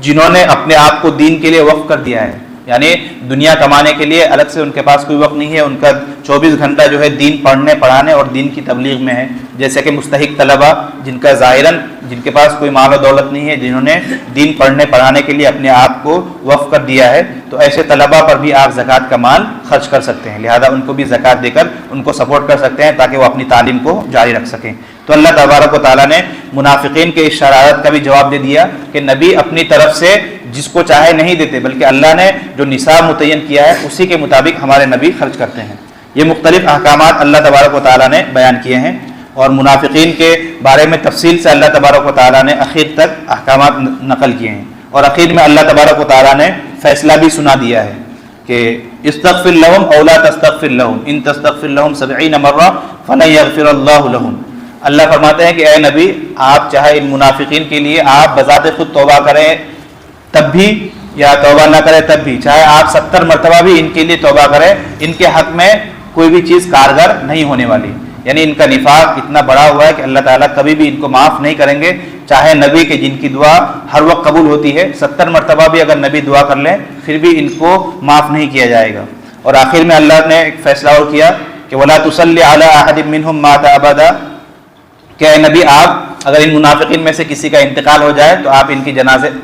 [SPEAKER 1] جنہوں نے اپنے آپ کو دین کے لیے وقف کر دیا ہے، یعنی دنیا کمانے کے لیے الگ سے ان کے پاس کوئی وقت نہیں ہے، ان کا 24 گھنٹہ جو ہے دین پڑھنے پڑھانے اور دین کی تبلیغ میں ہے، جیسے کہ مستحق طلبہ جن کا ظاہراً جن کے پاس کوئی مال و دولت نہیں ہے، جنہوں نے دین پڑھنے پڑھانے کے لیے اپنے آپ کو وقف کر دیا ہے، تو ایسے طلبہ پر بھی آپ زکوٰۃ کا مال خرچ کر سکتے ہیں، لہذا ان کو بھی زکوٰۃ دے کر ان کو سپورٹ کر سکتے ہیں تاکہ وہ اپنی تعلیم کو جاری رکھ سکیں۔ تو اللہ تبارک و تعالیٰ نے منافقین کے اس شرارت کا بھی جواب دے دیا کہ نبی اپنی طرف سے جس کو چاہے نہیں دیتے، بلکہ اللہ نے جو نصاب متعین کیا ہے اسی کے مطابق ہمارے نبی خرچ کرتے ہیں۔ یہ مختلف احکامات اللہ تبارک و تعالیٰ نے بیان کیے ہیں، اور منافقین کے بارے میں تفصیل سے اللہ تبارک و تعالیٰ نے اخیر تک احکامات نقل کیے ہیں، اور اخیر میں اللہ تبارک و تعالیٰ نے فیصلہ بھی سنا دیا ہے کہ استغفر لهم او لا تستغفر لهم ان تستغفر لهم 70 مرہ فلن یغفر اللہ لهم۔ اللہ فرماتے ہیں کہ اے نبی، آپ چاہے ان منافقین کے لیے آپ بذات خود توبہ کریں تب بھی یا توبہ نہ کریں تب بھی، چاہے آپ 70 مرتبہ بھی ان کے لیے توبہ کریں، ان کے حق میں کوئی بھی چیز کارگر نہیں ہونے والی، یعنی ان کا نفاق اتنا بڑا ہوا ہے کہ اللہ تعالیٰ کبھی بھی ان کو معاف نہیں کریں گے، چاہے نبی کہ جن کی دعا ہر وقت قبول ہوتی ہے 70 مرتبہ بھی اگر نبی دعا کر لیں پھر بھی ان کو معاف نہیں کیا جائے گا۔ اور آخر میں اللہ نے ایک فیصلہ اور کیا کہ وَلَا تُصَلِّ عَلَىٰ أَحَدٍ مِّنْهُمْ مَاتَ أَبَدًا، کہ اے نبی آپ اگر ان منافقین میں سے کسی کا انتقال ہو جائے تو آپ ان کی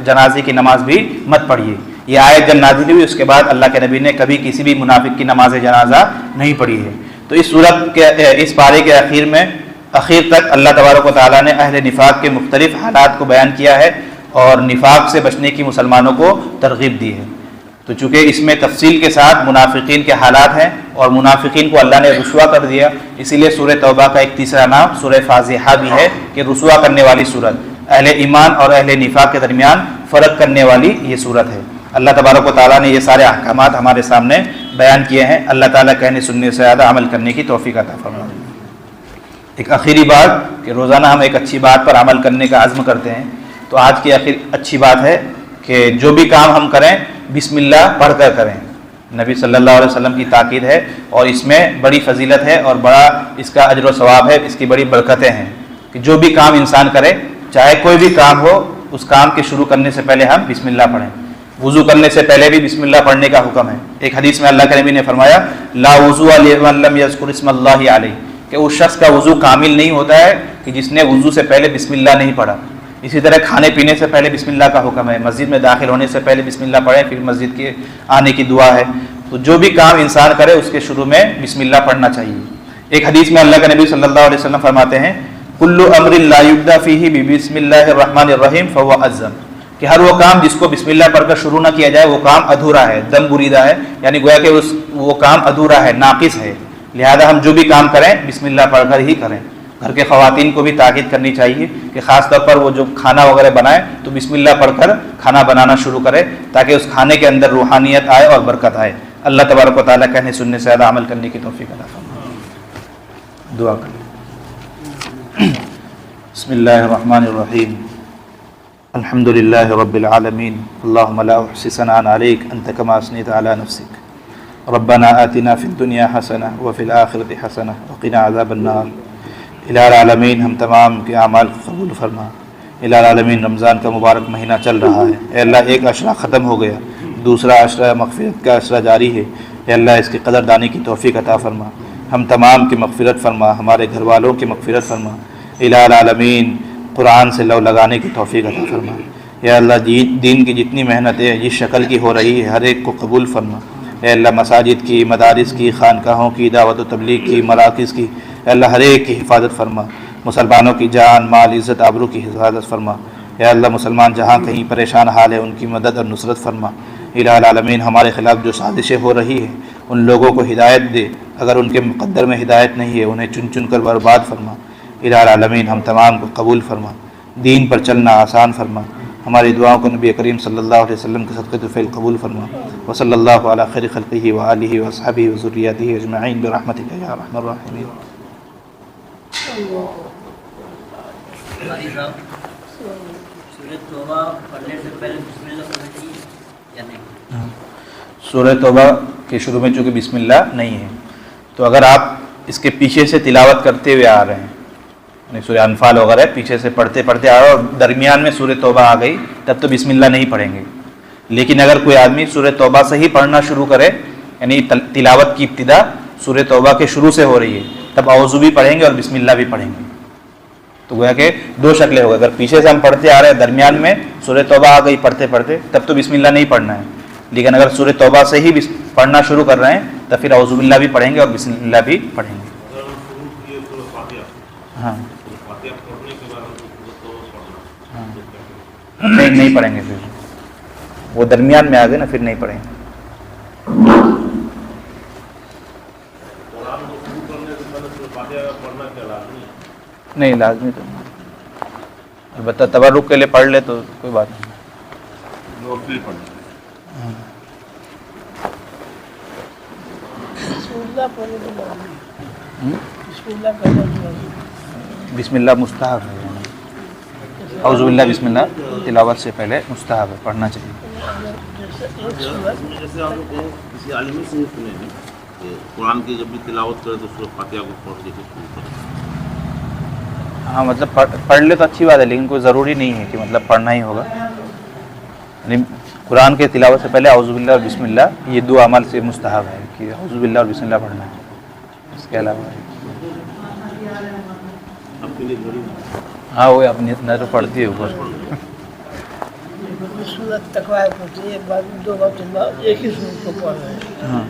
[SPEAKER 1] جنازے کی نماز بھی مت پڑھیے۔ یہ آیت جب نازل ہوئی اس کے بعد اللہ کے نبی نے کبھی کسی بھی منافق کی نماز جنازہ نہیں پڑھی ہے۔ تو اس صورت کے اس پارے کے اخیر تک اللہ تبارک و تعالیٰ نے اہل نفاق کے مختلف حالات کو بیان کیا ہے اور نفاق سے بچنے کی مسلمانوں کو ترغیب دی ہے۔ تو چونکہ اس میں تفصیل کے ساتھ منافقین کے حالات ہیں اور منافقین کو اللہ نے رسوا کر دیا، اسی لیے سورہ توبہ کا ایک تیسرا نام سورہ فاضحہ بھی ہے کہ رسوا کرنے والی سورت، اہل ایمان اور اہل نفاق کے درمیان فرق کرنے والی یہ سورت ہے۔ اللہ تبارک و تعالیٰ نے یہ سارے احکامات ہمارے سامنے بیان کیے ہیں، اللہ تعالیٰ کہنے سننے سے زیادہ عمل کرنے کی توفیق عطا فرمائے۔ ایک آخری بات کہ روزانہ ہم ایک اچھی بات پر عمل کرنے کا عزم کرتے ہیں، تو آج کی اچھی بات ہے کہ جو بھی کام ہم کریں بسم اللہ پڑھ کر کریں۔ نبی صلی اللہ علیہ وسلم کی تاکید ہے اور اس میں بڑی فضیلت ہے اور بڑا اس کا اجر و ثواب ہے، اس کی بڑی برکتیں ہیں کہ جو بھی کام انسان کرے چاہے کوئی بھی کام ہو اس کام کے شروع کرنے سے پہلے ہم بسم اللہ پڑھیں۔ وضو کرنے سے پہلے بھی بسم اللہ پڑھنے کا حکم ہے۔ ایک حدیث میں اللہ کے نبی نے فرمایا لا وضو لمن لم یذکر اسم اللہ علیہ، کہ اس شخص کا وضو کامل نہیں ہوتا ہے کہ جس نے وضو سے پہلے بسم اللہ نہیں پڑھا۔ اسی طرح کھانے پینے سے پہلے بسم اللہ کا حکم ہے، مسجد میں داخل ہونے سے پہلے بسم اللہ پڑھیں، پھر مسجد کے آنے کی دعا ہے۔ تو جو بھی کام انسان کرے اس کے شروع میں بسم اللہ پڑھنا چاہیے۔ ایک حدیث میں اللہ کے نبی صلی اللہ علیہ وسلم فرماتے ہیں کل امر لا یبدا فیہ بسم اللہ الرحمن الرحیم فهو اعظم، کہ ہر وہ کام جس کو بسم اللہ پڑھ کر شروع نہ کیا جائے وہ کام ادھورا ہے، دم بریدہ ہے، یعنی گویا کہ وہ کام ادھورا ہے، ناقص ہے۔ لہذا ہم جو بھی کام کریں بسم اللہ پڑھ کر ہی کریں۔ گھر کے خواتین کو بھی تاکید کرنی چاہیے کہ خاص طور پر وہ جو کھانا وغیرہ بنائے تو بسم اللہ پڑھ کر کھانا بنانا شروع کرے تاکہ اس کھانے کے اندر روحانیت آئے اور برکت آئے۔ اللہ تبارک و تعالیٰ کہنے سننے سے زیادہ عمل کرنے کی توفیق عطا فرمائے۔ دعا کریں۔ بسم اللہ الرحمن الرحیم، الحمد للہ رب العالمین، اللہم لا احصی ثناء علیک انت کما اثنیت علی نفسک، ربنا آتنا فی الدنیا حسنہ وفی الآخرۃ حسنہ وقنا عذاب النار۔ الہ العالمین ہم تمام کے اعمال کو قبول فرما۔ الہ العالمین رمضان کا مبارک مہینہ چل رہا ہے، اے اللہ ایک عشرہ ختم ہو گیا، دوسرا عشرہ مغفرت کا عشرہ جاری ہے، اے اللہ اس کی قدر دانی کی توفیق عطا فرما، ہم تمام کی مغفرت فرما، ہمارے گھر والوں کی مغفرت فرما۔ الہ العالمین قرآن سے لو لگانے کی توفیق عطا فرما، یا اللہ دین کی جتنی محنتیں جس شکل کی ہو رہی ہے ہر ایک کو قبول فرما۔ اے اللہ مساجد کی، مدارس کی، خانقاہوں کی، دعوت و تبلیغ کی، مراکز کی، اے اللہ ہر ایک کی حفاظت فرما، مسلمانوں کی جان مال عزت آبرو کی حفاظت فرما۔ یا اللہ مسلمان جہاں کہیں پریشان حال ہے ان کی مدد اور نصرت فرما. الہ العالمین ہمارے خلاف جو سازشیں ہو رہی ہیں ان لوگوں کو ہدایت دے، اگر ان کے مقدر میں ہدایت نہیں ہے انہیں چن چن کر برباد فرما. الہ العالمین ہم تمام کو قبول فرما، دین پر چلنا آسان فرما. ہماری دعاؤں کو نبی کریم صلی اللہ علیہ وسلم کے صدقے طفیل قبول فرما. وصلی اللہ علی خیر خلقہ وآلہ وصحبہ وذریتہ اجمعین برحمتک یا ارحم الراحمین.
[SPEAKER 2] قاری صاحب، سورہ توبہ پڑھنے سے پہلے بسم اللہ پڑھنا چاہیے یا نہیں؟
[SPEAKER 1] سورہ توبہ کے شروع میں چونکہ بسم اللہ نہیں ہے تو اگر آپ اس کے پیچھے سے تلاوت کرتے ہوئے آ رہے ہیں، یعنی سورہ انفال وغیرہ پیچھے سے پڑھتے پڑھتے آ رہے ہیں اور درمیان میں سورہ توبہ آ گئی تب تو بسم اللہ نہیں پڑھیں گے. لیکن اگر کوئی آدمی سورہ توبہ سے ہی پڑھنا شروع کرے، یعنی تلاوت کی ابتدا سورہ توبہ کے شروع سے ہو رہی ہے، تب اعوذ بھی پڑھیں گے اور بسم اللہ بھی پڑھیں گے. تو گویا کہ دو شکلیں ہو گئی. اگر پیچھے سے ہم پڑھتے آ رہے ہیں درمیان میں سورہ توبہ آ گئی پڑھتے پڑھتے تب تو بسم اللہ نہیں پڑھنا ہے. لیکن اگر سورہ توبہ سے ہی پڑھنا شروع کر رہے ہیں تو پھر اعوذ باللہ بھی پڑھیں گے اور بسم اللہ بھی پڑھیں گے. ہاں نہیں پڑھیں گے، پھر وہ درمیان میں آ گئے نا، پھر نہیں پڑھیں گے. نہیں لازمی تو نہیں، البتہ تبرک کے لیے پڑھ لے تو کوئی بات نہیں. بسم اللہ مستحب ہے، اعوذ باللہ بسم اللہ تلاوت سے پہلے مستحب ہے، پڑھنا چاہیے.
[SPEAKER 3] جیسے ہم لوگ کو کسی عالم سے ہی سنے ہیں کہ قرآن کی جب بھی تلاوت کرے تو سورہ فاتحہ کو پڑھ کے شروع کرے.
[SPEAKER 1] ہاں مطلب پڑھ لے تو اچھی بات ہے، لیکن کوئی ضروری نہیں ہے کہ مطلب پڑھنا ہی ہوگا. یعنی قرآن کے تلاوت سے پہلے اعوذ باللہ اور بسم اللہ یہ دو عمل سے مستحب ہے کہ اعوذ باللہ اور بسم اللہ پڑھنا ہے. اس کے علاوہ ہاں وہ اپنی نظر پڑتی ہے اوپر.
[SPEAKER 4] صورت تقوی پڑھتی ہے، ایک بار دو بار تین بار ایک ہی صورت کو پڑھ رہے ہیں.
[SPEAKER 1] ہاں